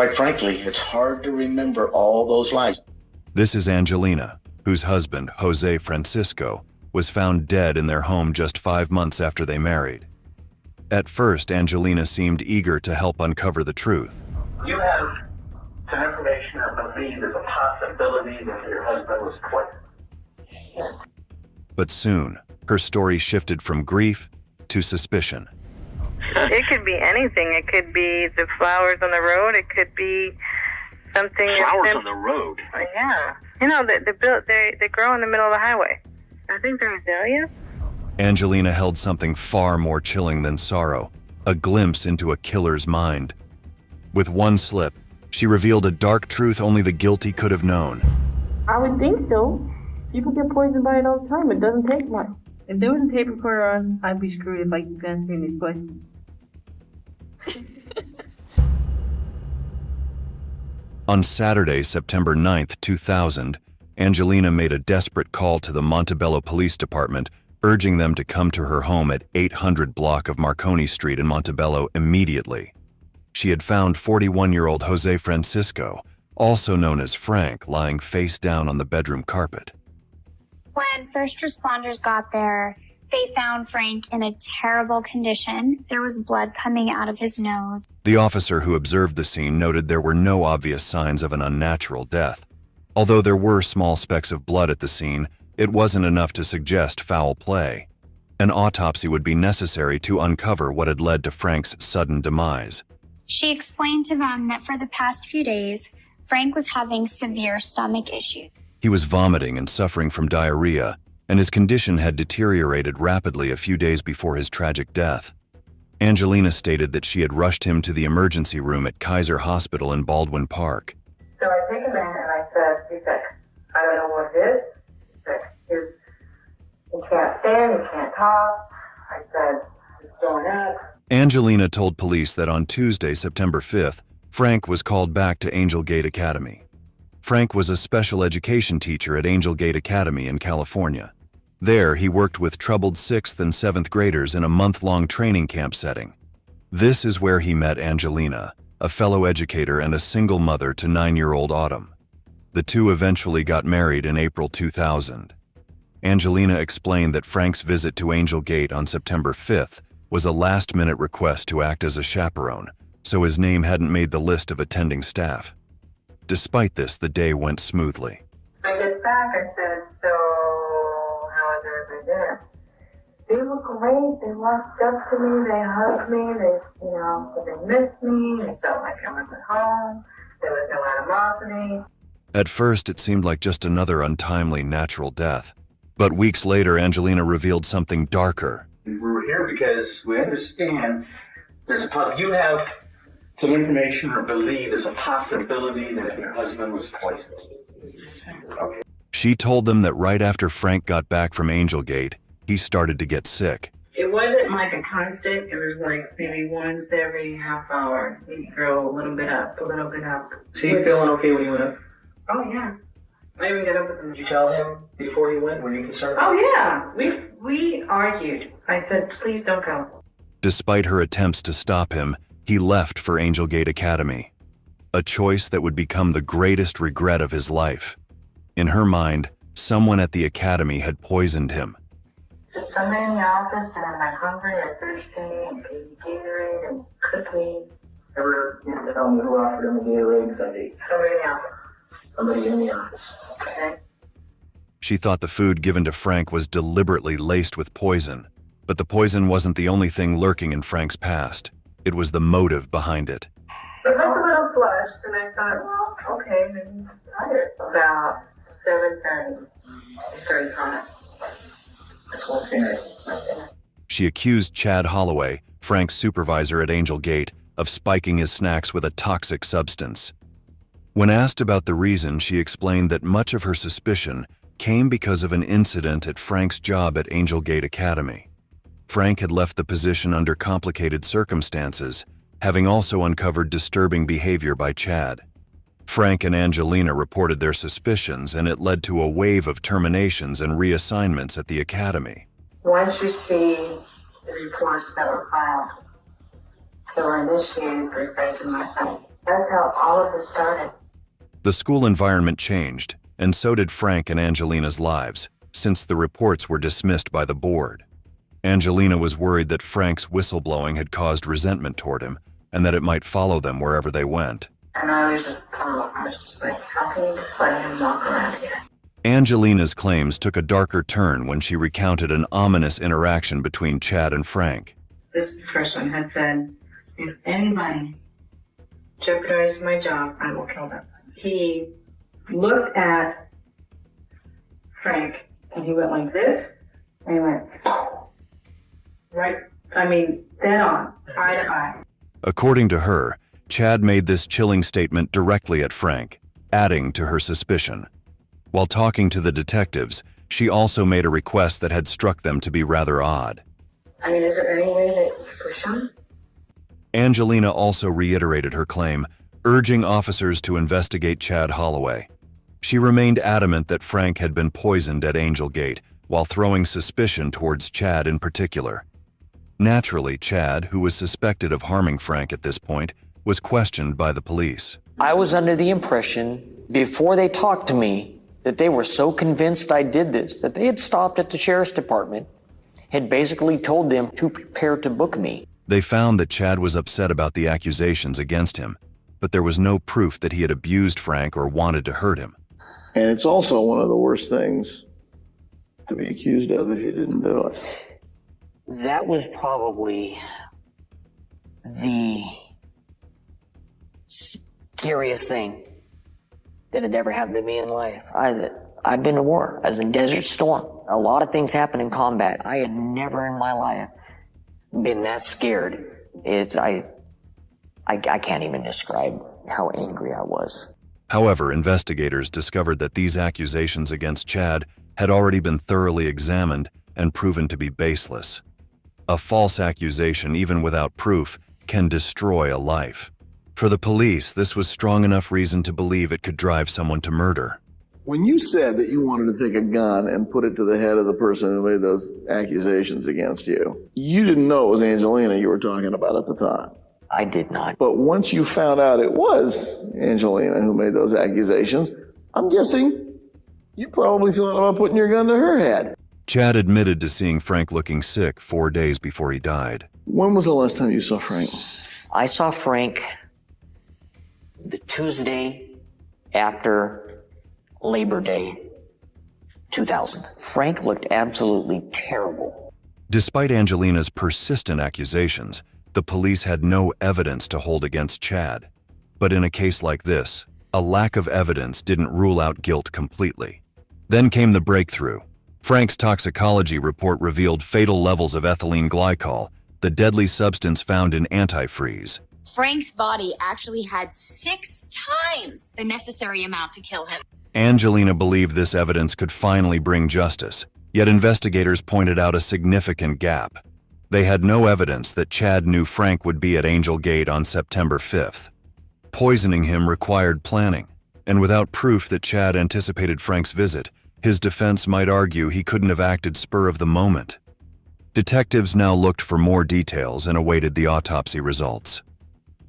Quite frankly, it's hard to remember all those lies. This is Angelina, whose husband, Jose Francisco, was found dead in their home just 5 months after they married. At first, Angelina seemed eager to help uncover the truth. You have some information that believes there's a possibility that your husband was poisoned. But soon, her story shifted from grief to suspicion. It could be anything. It could be the flowers on the road. It could be something. Flowers on the road? Yeah. You know, they grow in the middle of the highway. I think they're azaleas. Angelina held something far more chilling than sorrow, a glimpse into a killer's mind. With one slip, she revealed a dark truth only the guilty could have known. I would think so. People get poisoned by it all the time. It doesn't take much. If there was a tape recorder on, I'd be screwed if I keep answering these questions. On Saturday, September 9th, 2000, Angelina made a desperate call to the Montebello Police Department, urging them to come to her home at 800 block of Marconi Street in Montebello immediately. She had found 41-year-old Jose Francisco, also known as Frank, lying face down on the bedroom carpet. When first responders got there, they found Frank in a terrible condition. There was blood coming out of his nose. The officer who observed the scene noted there were no obvious signs of an unnatural death. Although there were small specks of blood at the scene, it wasn't enough to suggest foul play. An autopsy would be necessary to uncover what had led to Frank's sudden demise. She explained to them that for the past few days, Frank was having severe stomach issues. He was vomiting and suffering from diarrhea, and his condition had deteriorated rapidly a few days before his tragic death. Angelina stated that she had rushed him to the emergency room at Kaiser Hospital in Baldwin Park. So I take him in and I said, he's sick. I don't know what it is. He's sick. He can't stand, he can't talk. I said, he's throwing up. Angelina told police that on Tuesday, September 5th, Frank was called back to Angel Gate Academy. Frank was a special education teacher at Angel Gate Academy in California. There, he worked with troubled 6th and 7th graders in a month-long training camp setting. This is where he met Angelina, a fellow educator and a single mother to 9-year-old Autumn. The two eventually got married in April 2000. Angelina explained that Frank's visit to Angel Gate on September 5th was a last-minute request to act as a chaperone, so his name hadn't made the list of attending staff. Despite this, the day went smoothly. I get back, I said, so how is everybody there? They were great. They walked up to me, they hugged me, they missed me, they felt like I was at home, there was no animosity. At first, it seemed like just another untimely natural death. But weeks later, Angelina revealed something darker. We were here because we understand you have some information or believe there's a possibility that your husband was poisoned. Okay. She told them that right after Frank got back from Angel Gate, he started to get sick. It wasn't like a constant, it was like maybe once every half hour. He'd grow a little bit up, a little bit up. So you feeling okay when you went up? Oh, yeah. I even got up with him. Did you tell him before he went? Were you concerned? Oh, yeah. We argued. I said, please don't go. Despite her attempts to stop him, he left for Angel Gate Academy, a choice that would become the greatest regret of his life. In her mind, someone at the academy had poisoned him. There's somebody in the office and I'm like hungry or thirsty and Gatorade and cookies. Ever tell me who offered him a Gatorade? Somebody in the office. Somebody in the office. Okay. She thought the food given to Frank was deliberately laced with poison, but the poison wasn't the only thing lurking in Frank's past. It was the motive behind it. It looked a little flushed, and I thought, well, okay, maybe he's tired. About 7:30, he started crying. She accused Chad Holloway, Frank's supervisor at Angel Gate, of spiking his snacks with a toxic substance. When asked about the reason, she explained that much of her suspicion came because of an incident at Frank's job at Angel Gate Academy. Frank had left the position under complicated circumstances, having also uncovered disturbing behavior by Chad. Frank and Angelina reported their suspicions, and it led to a wave of terminations and reassignments at the academy. Once you see the reports that were filed, they were initiated for Frank and myself. That's how all of this started. The school environment changed, and so did Frank and Angelina's lives, since the reports were dismissed by the board. Angelina was worried that Frank's whistleblowing had caused resentment toward him, and that it might follow them wherever they went. And I was just like, how can you just let him walk around here? Angelina's claims took a darker turn when she recounted an ominous interaction between Chad and Frank. This person had said, if anybody jeopardizes my job, I will kill them. He looked at Frank and he went like this, and he went right, dead on, eye to eye. According to her, Chad made this chilling statement directly at Frank, adding to her suspicion. While talking to the detectives, she also made a request that had struck them to be rather odd. Is there any way that you push him? Angelina also reiterated her claim, urging officers to investigate Chad Holloway. She remained adamant that Frank had been poisoned at Angel Gate, while throwing suspicion towards Chad in particular. Naturally, Chad, who was suspected of harming Frank at this point, was questioned by the police. I was under the impression, before they talked to me, that they were so convinced I did this, that they had stopped at the sheriff's department, had basically told them to prepare to book me. They found that Chad was upset about the accusations against him, but there was no proof that he had abused Frank or wanted to hurt him. And it's also one of the worst things to be accused of if you didn't do it. That was probably the scariest thing that had ever happened to me in life. I've been to war. I was in Desert Storm. A lot of things happen in combat. I had never in my life been that scared. I can't even describe how angry I was. However, investigators discovered that these accusations against Chad had already been thoroughly examined and proven to be baseless. A false accusation, even without proof, can destroy a life. For the police, this was strong enough reason to believe it could drive someone to murder. When you said that you wanted to take a gun and put it to the head of the person who made those accusations against you, you didn't know it was Angelina you were talking about at the time. I did not. But once you found out it was Angelina who made those accusations, I'm guessing you probably thought about putting your gun to her head. Chad admitted to seeing Frank looking sick 4 days before he died. When was the last time you saw Frank? I saw Frank the Tuesday after Labor Day 2000. Frank looked absolutely terrible. Despite Angelina's persistent accusations, the police had no evidence to hold against Chad. But in a case like this, a lack of evidence didn't rule out guilt completely. Then came the breakthrough. Frank's toxicology report revealed fatal levels of ethylene glycol, the deadly substance found in antifreeze. Frank's body actually had 6 times the necessary amount to kill him. Angelina believed this evidence could finally bring justice, yet investigators pointed out a significant gap. They had no evidence that Chad knew Frank would be at Angel Gate on September 5th. Poisoning him required planning, and without proof that Chad anticipated Frank's visit, his defense might argue he couldn't have acted spur of the moment. Detectives now looked for more details and awaited the autopsy results.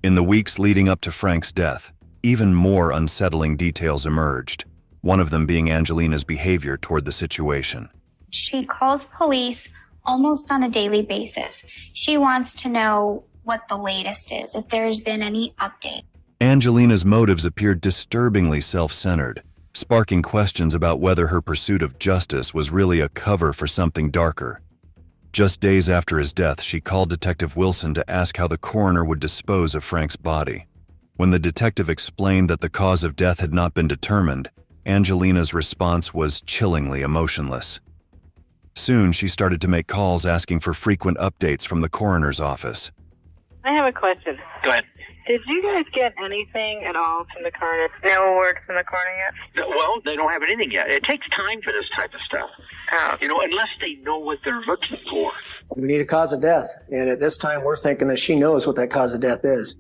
In the weeks leading up to Frank's death, even more unsettling details emerged, one of them being Angelina's behavior toward the situation. She calls police almost on a daily basis. She wants to know what the latest is, if there's been any update. Angelina's motives appeared disturbingly self-centered, sparking questions about whether her pursuit of justice was really a cover for something darker. Just days after his death, she called Detective Wilson to ask how the coroner would dispose of Frank's body. When the detective explained that the cause of death had not been determined, Angelina's response was chillingly emotionless. Soon, she started to make calls asking for frequent updates from the coroner's office. I have a question. Go ahead. Did you guys get anything at all from the coroner? No word from the coroner yet? Well, they don't have anything yet. It takes time for this type of stuff. Oh. Unless they know what they're looking for. We need a cause of death, and at this time we're thinking that she knows what that cause of death is.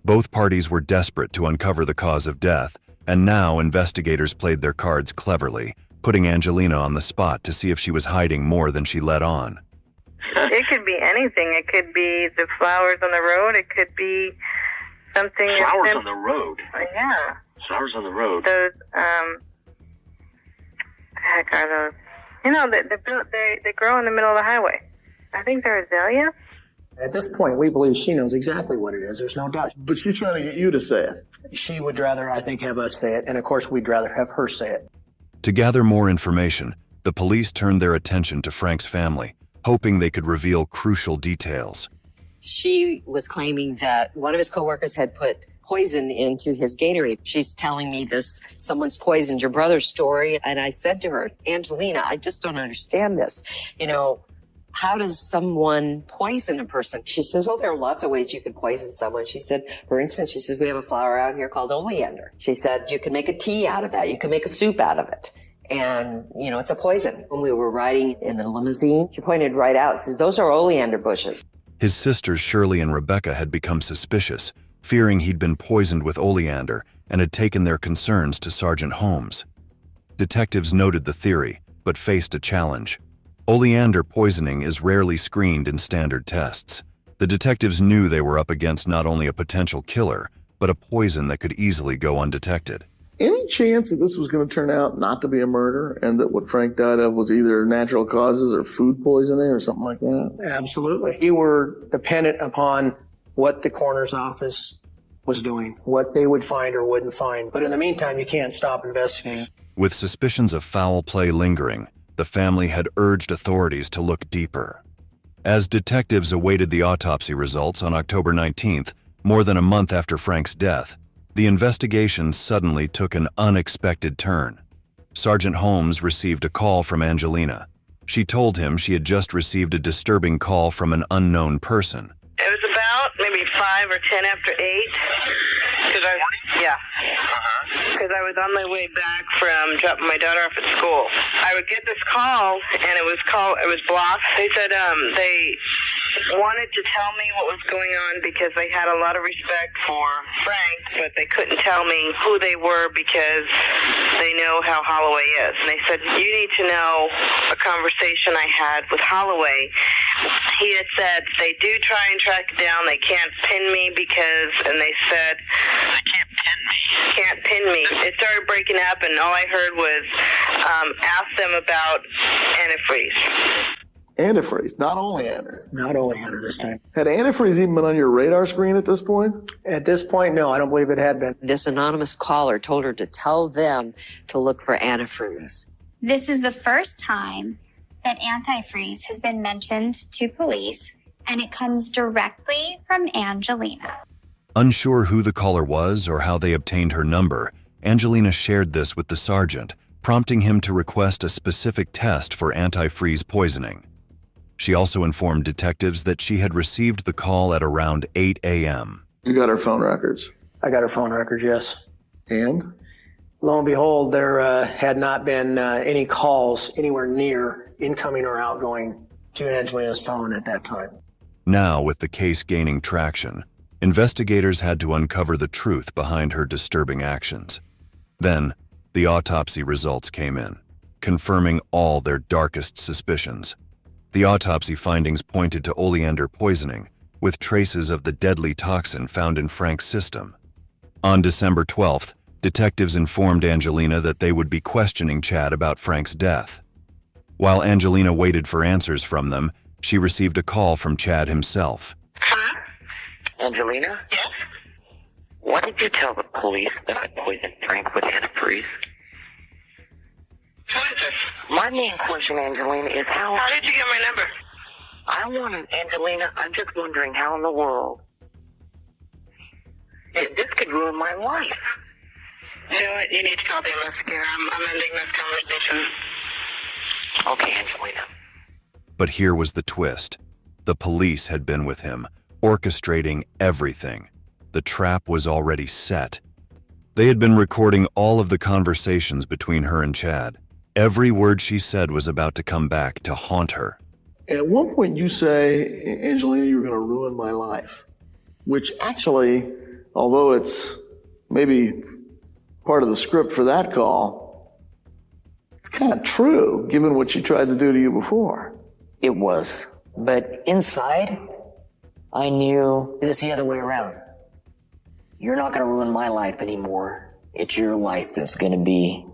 Both parties were desperate to uncover the cause of death, and now investigators played their cards cleverly, putting Angelina on the spot to see if she was hiding more than she let on. It could be anything. It could be the flowers on the road. It could be something. Flowers on the road. Yeah. Flowers on the road. Those, heck are those? You know, they grow in the middle of the highway. I think they're azaleas. At this point, we believe she knows exactly what it is. There's no doubt. But she's trying to get you to say it. She would rather, I think, have us say it. And of course, we'd rather have her say it. To gather more information, the police turned their attention to Frank's family, hoping they could reveal crucial details. She was claiming that one of his coworkers had put poison into his Gatorade. She's telling me this, someone's poisoned your brother's story. And I said to her, Angelina, I just don't understand this. You know, how does someone poison a person? She says, oh, there are lots of ways you can poison someone. She said, for instance, she says, we have a flower out here called oleander. She said, you can make a tea out of that. You can make a soup out of it. And, you know, it's a poison. When we were riding in the limousine, she pointed right out, said, those are oleander bushes. His sisters Shirley and Rebecca had become suspicious, fearing he'd been poisoned with oleander and had taken their concerns to Sergeant Holmes. Detectives noted the theory, but faced a challenge. Oleander poisoning is rarely screened in standard tests. The detectives knew they were up against not only a potential killer, but a poison that could easily go undetected. Any chance that this was going to turn out not to be a murder and that what Frank died of was either natural causes or food poisoning or something like that? Absolutely. We were dependent upon what the coroner's office was doing, what they would find or wouldn't find. But in the meantime, you can't stop investigating. With suspicions of foul play lingering, the family had urged authorities to look deeper. As detectives awaited the autopsy results on October 19th, more than a month after Frank's death, the investigation suddenly took an unexpected turn. Sergeant Holmes received a call from Angelina. She told him she had just received a disturbing call from an unknown person. It was about maybe 5 or 10 after 8. Because I was on my way back from dropping my daughter off at school. I would get this call, and it was blocked. They said they wanted to tell me what was going on because they had a lot of respect for Frank, but they couldn't tell me who they were because they know how Holloway is. And they said, you need to know a conversation I had with Holloway. He had said, they do try and track it down. They can't pin me and they said, they can't pin me. Can't pin me. It started breaking up, and all I heard was, ask them about antifreeze. Antifreeze, not oleander. Not oleander this time. Had antifreeze even been on your radar screen at this point? At this point, no, I don't believe it had been. This anonymous caller told her to tell them to look for antifreeze. This is the first time that antifreeze has been mentioned to police, and it comes directly from Angelina. Unsure who the caller was or how they obtained her number, Angelina shared this with the sergeant, prompting him to request a specific test for antifreeze poisoning. She also informed detectives that she had received the call at around 8 a.m. You got her phone records? I got her phone records, yes. And? Lo and behold, there had not been any calls anywhere near incoming or outgoing to Angelina's phone at that time. Now, with the case gaining traction, investigators had to uncover the truth behind her disturbing actions. Then, the autopsy results came in, confirming all their darkest suspicions. The autopsy findings pointed to oleander poisoning, with traces of the deadly toxin found in Frank's system. On December 12th, detectives informed Angelina that they would be questioning Chad about Frank's death. While Angelina waited for answers from them, she received a call from Chad himself. Angelina? Yes? Why did you tell the police that I poisoned Frank with antifreeze? Who is this? My main question, Angelina, is how did you get my number? Angelina, I'm just wondering how in the world this could ruin my life. You know what? You need to call the investigator. I'm ending this conversation. Okay, Angelina. But here was the twist. The police had been with him, orchestrating everything. The trap was already set. They had been recording all of the conversations between her and Chad. Every word she said was about to come back to haunt her. At one point you say, Angelina, you're going to ruin my life. Which actually, although it's maybe part of the script for that call, it's kind of true, given what she tried to do to you before. It was. But inside, I knew it was the other way around. You're not going to ruin my life anymore. It's your life that's going to be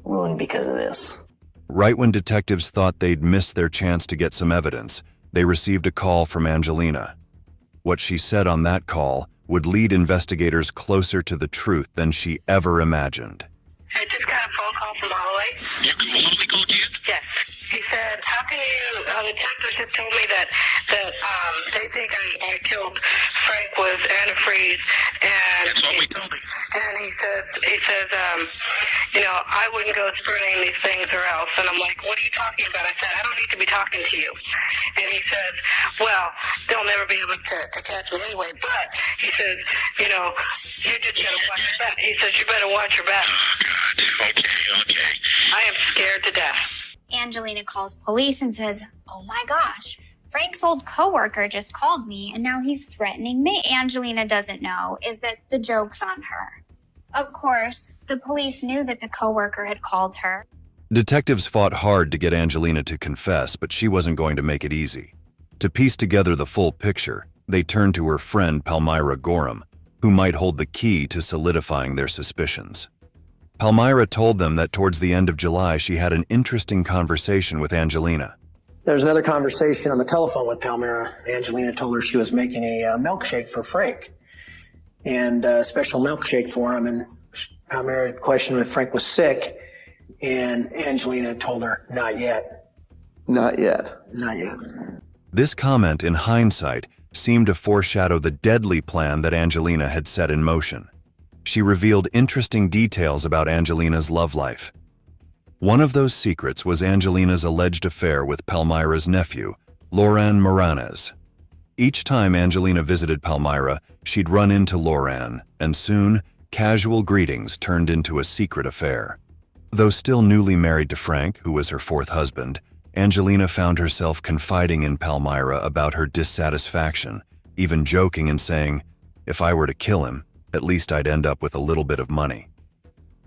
ruined because of this. Right when detectives thought they'd missed their chance to get some evidence, they received a call from Angelina. What she said on that call would lead investigators closer to the truth than she ever imagined. I just got a phone call from the hallway. Somebody called you? Yes. He said, how can you, the detectives have told me that they think I killed Frank with antifreeze, and That's what we told him. and he says, I wouldn't go spreading these things or else. And I'm like, what are you talking about? I said, I don't need to be talking to you. And he says, well, they'll never be able to catch me anyway. But he says, you just gotta watch your back. He says, you better watch your back. Oh, God. Okay. I am scared to death. Angelina calls police and says, oh my gosh, Frank's old coworker just called me and now he's threatening me. Angelina doesn't know is that the joke's on her. Of course, the police knew that the coworker had called her. Detectives fought hard to get Angelina to confess, but she wasn't going to make it easy. To piece together the full picture, they turned to her friend Palmira Gorham, who might hold the key to solidifying their suspicions. Palmira told them that towards the end of July, she had an interesting conversation with Angelina. There was another conversation on the telephone with Palmira. Angelina told her she was making a milkshake for Frank, and a special milkshake for him. And Palmira questioned if Frank was sick, and Angelina told her, not yet. Not yet. Not yet. This comment, in hindsight, seemed to foreshadow the deadly plan that Angelina had set in motion. She revealed interesting details about Angelina's love life. One of those secrets was Angelina's alleged affair with Palmira's nephew, Loran Moranes. Each time Angelina visited Palmira, she'd run into Loran, and soon, casual greetings turned into a secret affair. Though still newly married to Frank, who was her fourth husband, Angelina found herself confiding in Palmira about her dissatisfaction, even joking and saying, if I were to kill him, at least I'd end up with a little bit of money.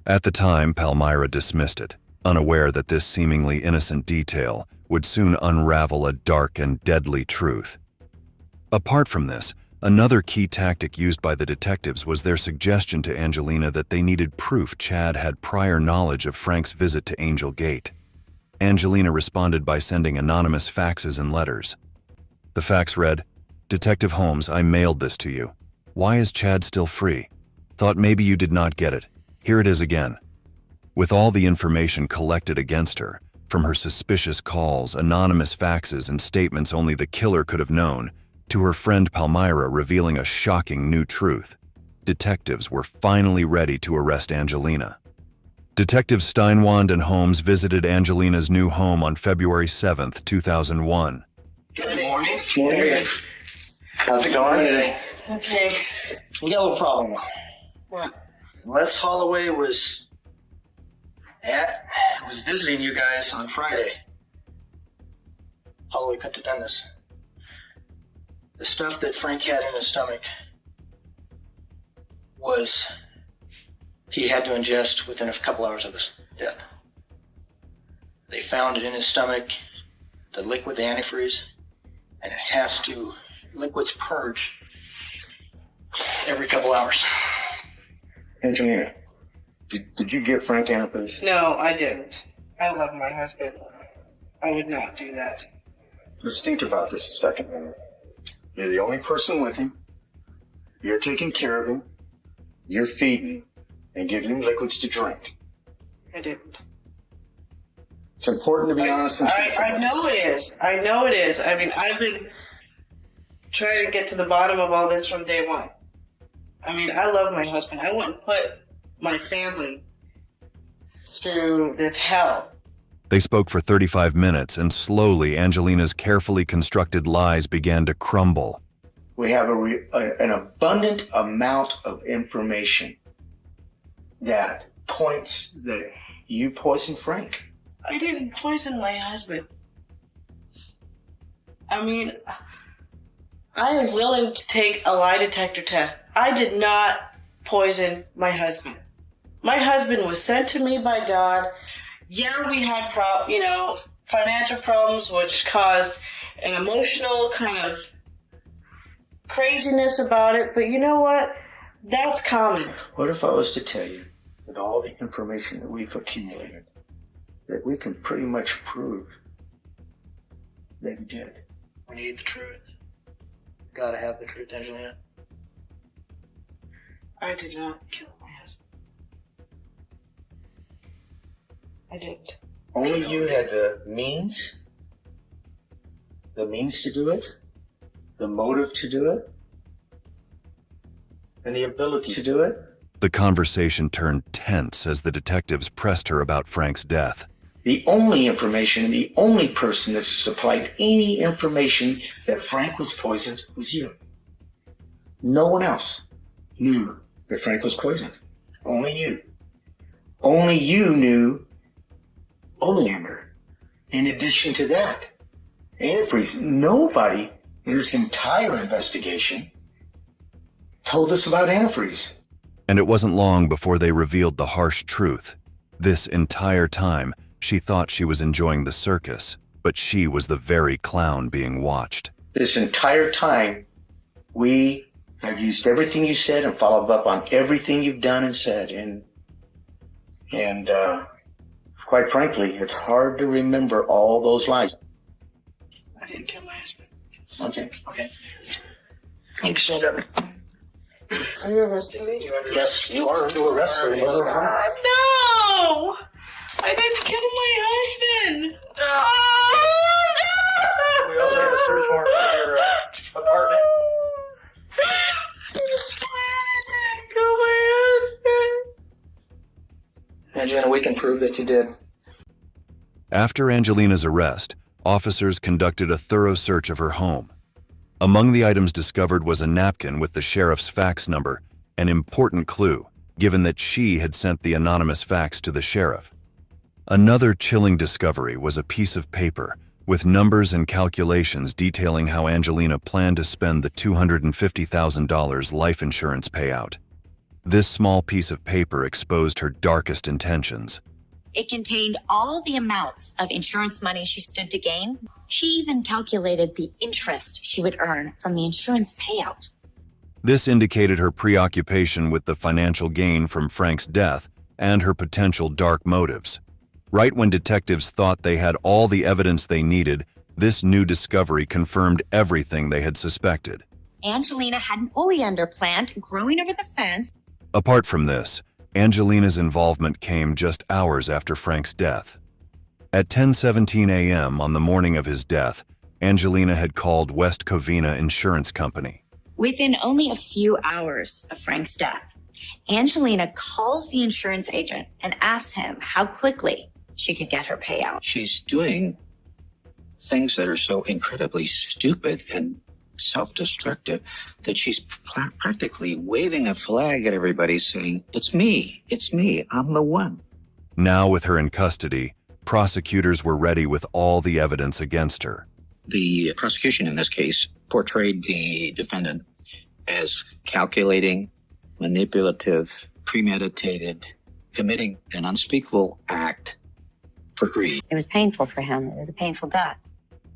At the time, Palmira dismissed it, unaware that this seemingly innocent detail would soon unravel a dark and deadly truth. Apart from this, another key tactic used by the detectives was their suggestion to Angelina that they needed proof Chad had prior knowledge of Frank's visit to Angel Gate. Angelina responded by sending anonymous faxes and letters. The fax read, Detective Holmes, I mailed this to you. Why is Chad still free? Thought maybe you did not get it. Here it is again. With all the information collected against her, from her suspicious calls, anonymous faxes, and statements only the killer could have known, to her friend Palmira revealing a shocking new truth, detectives were finally ready to arrest Angelina. Detectives Steinwand and Holmes visited Angelina's new home on February 7th, 2001. Good morning. Morning. How's it going today? Okay. We got a little problem. What? Les Holloway was visiting you guys on Friday. Holloway couldn't have done this. The stuff that Frank had in his stomach was he had to ingest within a couple hours of his death. They found it in his stomach, the liquid, the antifreeze, and it has to, liquids purge every couple hours. Angelina, did you give Frank antifreeze? No, I didn't. I love my husband. I would not do that. Let's think about this a second, man. You're the only person with him. You're taking care of him. You're feeding and giving him liquids to drink. I didn't. It's important to be honest and truthful. I know it is. I know it is. I mean, I've been trying to get to the bottom of all this from day one. I mean, I love my husband. I wouldn't put my family through this hell. They spoke for 35 minutes, and slowly Angelina's carefully constructed lies began to crumble. We have an abundant amount of information that points that you poisoned Frank. I didn't poison my husband. I mean, I am willing to take a lie detector test. I did not poison my husband. My husband was sent to me by God. Yeah, we had financial problems, which caused an emotional kind of craziness about it. But you know what? That's common. What if I was to tell you that all the information that we've accumulated, that we can pretty much prove that you did? We need the truth. Gotta have the truth, Angelina. I did not kill my husband. I didn't. Only you had the means to do it, the motive to do it, and the ability to do it. The conversation turned tense as the detectives pressed her about Frank's death. The only information, the only person that supplied any information that Frank was poisoned was you. No one else knew that Frank was poisoned. Only you. Only you knew oleander. In addition to that, antifreeze. Nobody in this entire investigation told us about antifreeze. And it wasn't long before they revealed the harsh truth. This entire time, she thought she was enjoying the circus, but she was the very clown being watched. This entire time, we have used everything you said and followed up on everything you've done and said. And quite frankly, it's hard to remember all those lies. I didn't kill my husband. Okay. Thanks, Angelina. Are you arresting me? Yes, you are under arrest for murder of Frank. No! I didn't kill my husband! We also have a search warrant for your apartment. I swear I didn't kill my husband. Angelina, we can prove that you did. After Angelina's arrest, officers conducted a thorough search of her home. Among the items discovered was a napkin with the sheriff's fax number, an important clue, given that she had sent the anonymous fax to the sheriff. Another chilling discovery was a piece of paper with numbers and calculations detailing how Angelina planned to spend the $250,000 life insurance payout. This small piece of paper exposed her darkest intentions. It contained all the amounts of insurance money she stood to gain. She even calculated the interest she would earn from the insurance payout. This indicated her preoccupation with the financial gain from Frank's death and her potential dark motives. Right when detectives thought they had all the evidence they needed, this new discovery confirmed everything they had suspected. Angelina had an oleander plant growing over the fence. Apart from this, Angelina's involvement came just hours after Frank's death. At 10:17 a.m. on the morning of his death, Angelina had called West Covina Insurance Company. Within only a few hours of Frank's death, Angelina calls the insurance agent and asks him how quickly she could get her payout. She's doing things that are so incredibly stupid and self-destructive that she's practically waving a flag at everybody saying, it's me, I'm the one. Now with her in custody, prosecutors were ready with all the evidence against her. The prosecution in this case portrayed the defendant as calculating, manipulative, premeditated, committing an unspeakable act for greed. It was painful for him. It was a painful death.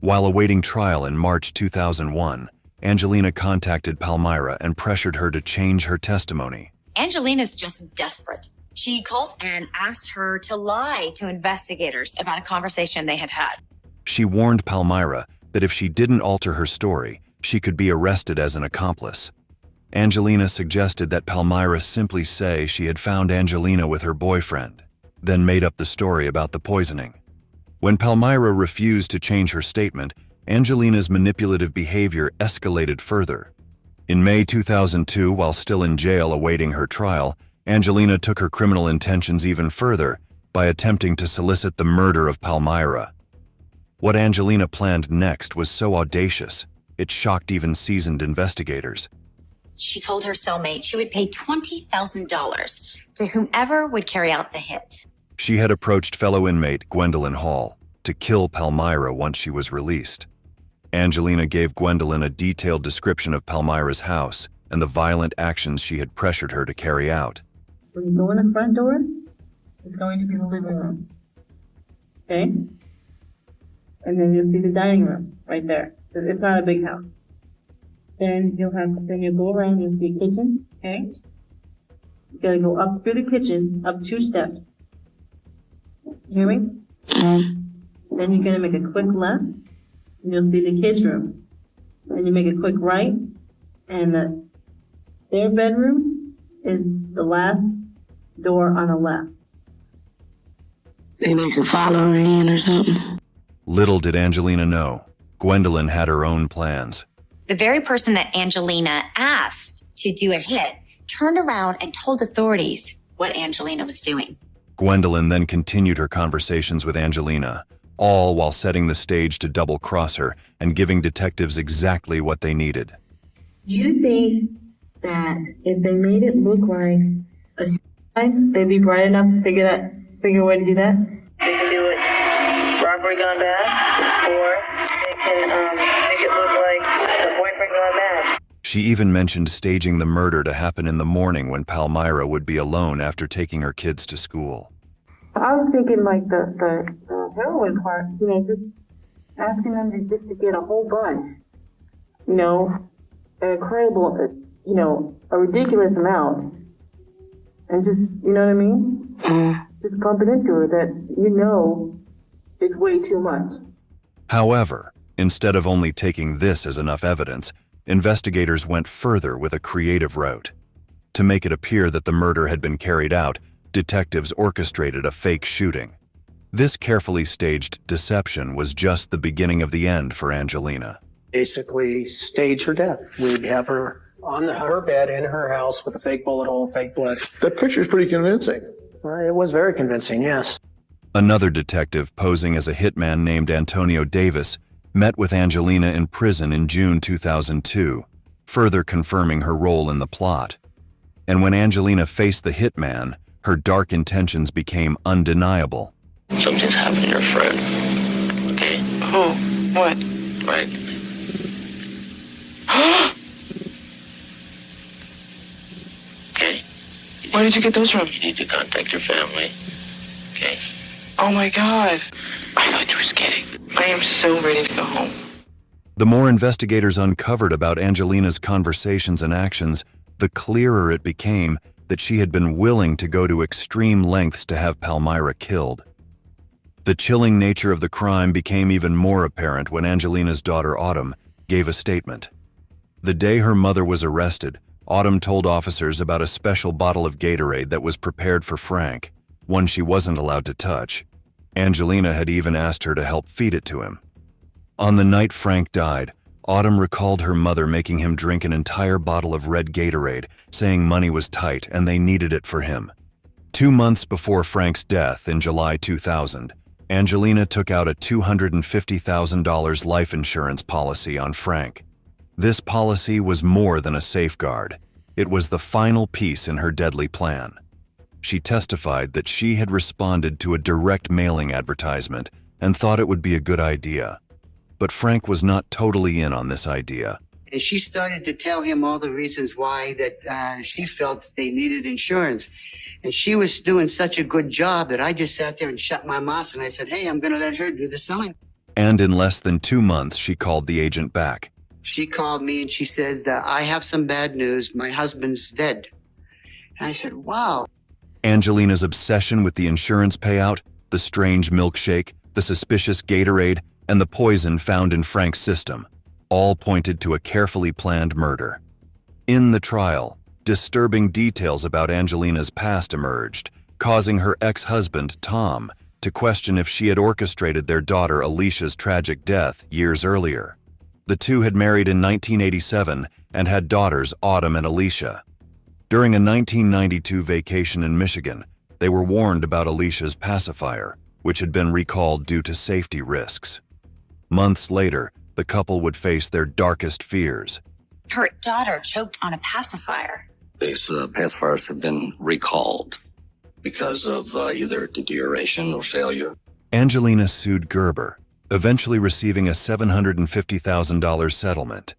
While awaiting trial in March 2001, Angelina contacted Palmira and pressured her to change her testimony. Angelina's just desperate. She calls and asks her to lie to investigators about a conversation they had had. She warned Palmira that if she didn't alter her story, she could be arrested as an accomplice. Angelina suggested that Palmira simply say she had found Angelina with her boyfriend, then made up the story about the poisoning. When Palmira refused to change her statement, Angelina's manipulative behavior escalated further. In May 2002, while still in jail awaiting her trial, Angelina took her criminal intentions even further by attempting to solicit the murder of Palmira. What Angelina planned next was so audacious, it shocked even seasoned investigators. She told her cellmate she would pay $20,000 to whomever would carry out the hit. She had approached fellow inmate Gwendolyn Hall to kill Palmira once she was released. Angelina gave Gwendolyn a detailed description of Palmira's house and the violent actions she had pressured her to carry out. When you go in the front door, it's going to be the living room. Okay? And then you'll see the dining room right there. It's not a big house. Then you'll go around, you'll see a kitchen, okay? You gotta go up through the kitchen, up 2 steps. Hear me? Then you're gonna make a quick left, and you'll see the kids' room. Then you make a quick right, and their bedroom is the last door on the left. They need to follow her in or something. Little did Angelina know, Gwendolyn had her own plans. The very person that Angelina asked to do a hit turned around and told authorities what Angelina was doing. Gwendolyn then continued her conversations with Angelina, all while setting the stage to double-cross her and giving detectives exactly what they needed. Do you think that if they made it look like a suicide, they'd be bright enough to figure a way to do that? They can do it robbery gone bad, or they can make it look like the boyfriend gone bad. She even mentioned staging the murder to happen in the morning when Palmira would be alone after taking her kids to school. I was thinking like the heroin part, just asking them to get a whole bunch, an incredible, a ridiculous amount, and just, you know what I mean? Just pump it into her that it's way too much. However, instead of only taking this as enough evidence, investigators went further with a creative route. To make it appear that the murder had been carried out, detectives orchestrated a fake shooting. This carefully staged deception was just the beginning of the end for Angelina. Basically, stage her death. We'd have her on her bed in her house with a fake bullet hole, fake blood. That picture's pretty convincing. It was very convincing, yes. Another detective posing as a hitman named Antonio Davis met with Angelina in prison in June 2002, further confirming her role in the plot. And when Angelina faced the hitman, her dark intentions became undeniable. Something's happened to your friend. Okay? Who? What? Right. Okay? Where did you get those from? You need to contact your family. Okay? Oh my God. I thought you were kidding. I am so ready to go home. The more investigators uncovered about Angelina's conversations and actions, the clearer it became that she had been willing to go to extreme lengths to have Palmira killed. The chilling nature of the crime became even more apparent when Angelina's daughter Autumn gave a statement. The day her mother was arrested, Autumn told officers about a special bottle of Gatorade that was prepared for Frank, one she wasn't allowed to touch. Angelina had even asked her to help feed it to him. On the night Frank died, Autumn recalled her mother making him drink an entire bottle of red Gatorade, saying money was tight and they needed it for him. 2 months before Frank's death in July 2000, Angelina took out a $250,000 life insurance policy on Frank. This policy was more than a safeguard. It was the final piece in her deadly plan. She testified that she had responded to a direct mailing advertisement and thought it would be a good idea. But Frank was not totally in on this idea. And she started to tell him all the reasons why that she felt that they needed insurance. And she was doing such a good job that I just sat there and shut my mouth and I said, hey, I'm going to let her do the selling. And in less than 2 months, she called the agent back. She called me and she said, I have some bad news. My husband's dead. And I said, wow. Angelina's obsession with the insurance payout, the strange milkshake, the suspicious Gatorade, and the poison found in Frank's system all pointed to a carefully planned murder. In the trial, disturbing details about Angelina's past emerged, causing her ex-husband, Tom, to question if she had orchestrated their daughter Alicia's tragic death years earlier. The two had married in 1987 and had daughters Autumn and Alicia. During a 1992 vacation in Michigan, they were warned about Alicia's pacifier, which had been recalled due to safety risks. Months later, the couple would face their darkest fears. Her daughter choked on a pacifier. These pacifiers have been recalled because of either deterioration or failure. Angelina sued Gerber, eventually receiving a $750,000 settlement.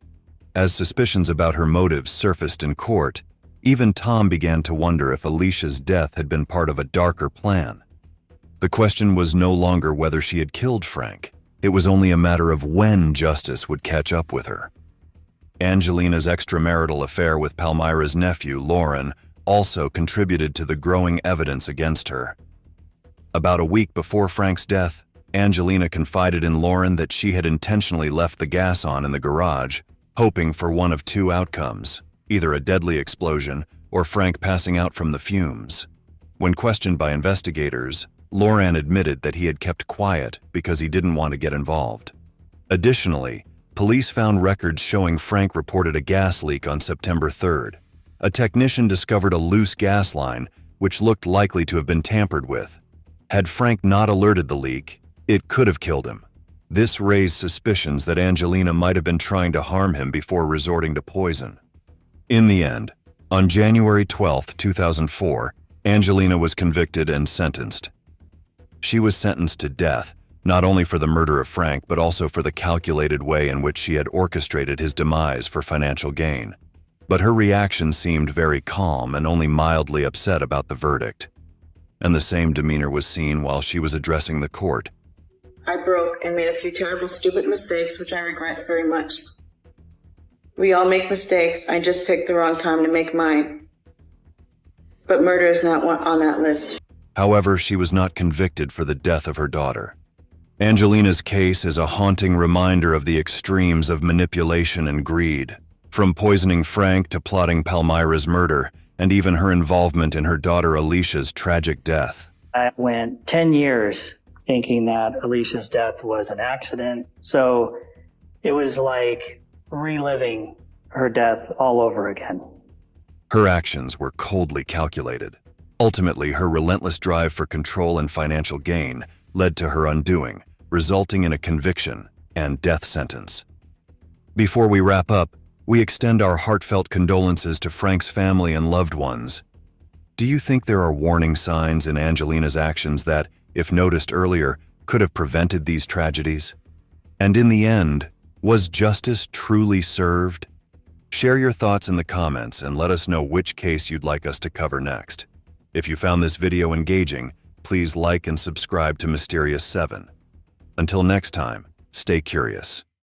As suspicions about her motives surfaced in court, even Tom began to wonder if Alicia's death had been part of a darker plan. The question was no longer whether she had killed Frank. It was only a matter of when justice would catch up with her. Angelina's extramarital affair with Palmira's nephew, Lauren, also contributed to the growing evidence against her. About a week before Frank's death, Angelina confided in Lauren that she had intentionally left the gas on in the garage, hoping for one of two outcomes, either a deadly explosion or Frank passing out from the fumes. When questioned by investigators, Lauren admitted that he had kept quiet because he didn't want to get involved. Additionally, police found records showing Frank reported a gas leak on September 3rd. A technician discovered a loose gas line, which looked likely to have been tampered with. Had Frank not alerted the leak, it could have killed him. This raised suspicions that Angelina might have been trying to harm him before resorting to poison. In the end, on January 12, 2004, Angelina was convicted and sentenced. She was sentenced to death, not only for the murder of Frank, but also for the calculated way in which she had orchestrated his demise for financial gain. But her reaction seemed very calm and only mildly upset about the verdict. And the same demeanor was seen while she was addressing the court. I broke and made a few terrible, stupid mistakes, which I regret very much. We all make mistakes. I just picked the wrong time to make mine. But murder is not on that list. However, she was not convicted for the death of her daughter. Angelina's case is a haunting reminder of the extremes of manipulation and greed, from poisoning Frank to plotting Palmira's murder, and even her involvement in her daughter Alicia's tragic death. I went 10 years thinking that Alicia's death was an accident, so it was like reliving her death all over again. Her actions were coldly calculated. Ultimately, her relentless drive for control and financial gain led to her undoing, resulting in a conviction and death sentence. Before we wrap up, we extend our heartfelt condolences to Frank's family and loved ones. Do you think there are warning signs in Angelina's actions that, if noticed earlier, could have prevented these tragedies? And in the end, was justice truly served? Share your thoughts in the comments and let us know which case you'd like us to cover next. If you found this video engaging, please like and subscribe to Mysterious 7. Until next time, stay curious.